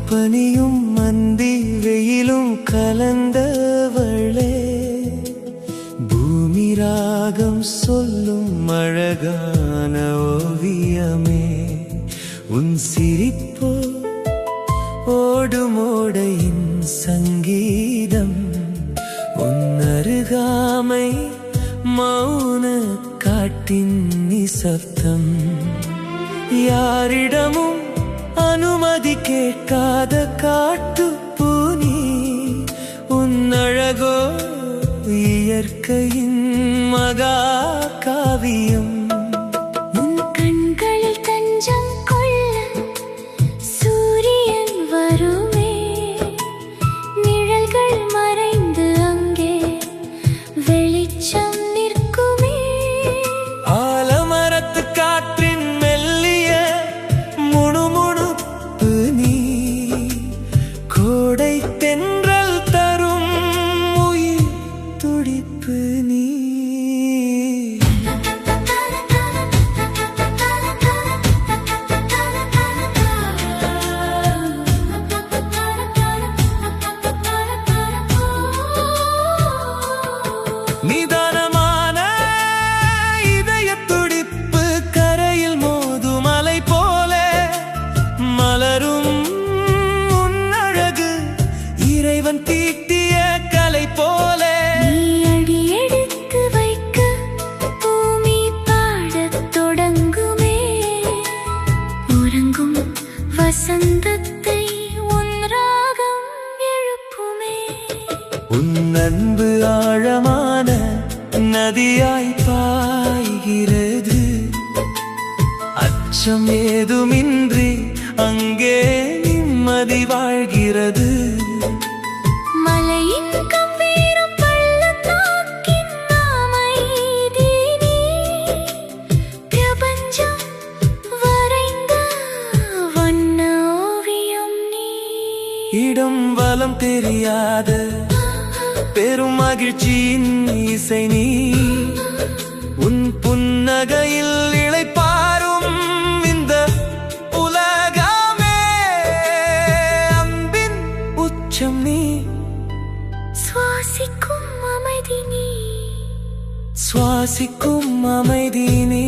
பனியும் மந்தி வெயிலும் கலந்தவளே, பூமி ராகம் சொல்லும் அழகான ஓவியமே, உன் சிரிப்போ ஓடுமோடையின் சங்கீதம், உன் அருகாமை மௌன காட்டின் நிசப்தம். யாரிடமும் அனுமதி கேட்காத காட்டுப்பூனி, உன் அழகோ இயற்கையின் மகா காவியம். நிதானமான இதய துடிப்பு கரையில் மோதும் அலை போல மலரும் உன் அழகு இறைவன் தீட்டிய கலை போல. நீ அடி எடுத்து வைக்க பூமி பாடத் தொடங்குமே, உறங்கும் வசந்தத்தை உன் ராகம் எழுப்புமே. உன் அன்பு ஆழமான நதியாய் பாய்கிறது, அச்சம் ஏதுமின்றி அங்கே நிம்மதி வாழ்கிறது. மலையின் கம்பீரம் பள்ளத்தாக்கின் அமைதி நீ, பிரபஞ்சம் வரைந்த வண்ண ஓவியம் நீ. இடம் வலம் தெரியாத பெரும் மகிழ்ச்சியின் இசை நீ, உன் புன்னகையில் இளைப்பாரும் இந்த உலகமே அன்பின் உச்சம் நீ. சுவாசிக்கும் அமைதி நீ, சுவாசிக்கும் அமைதி நீ.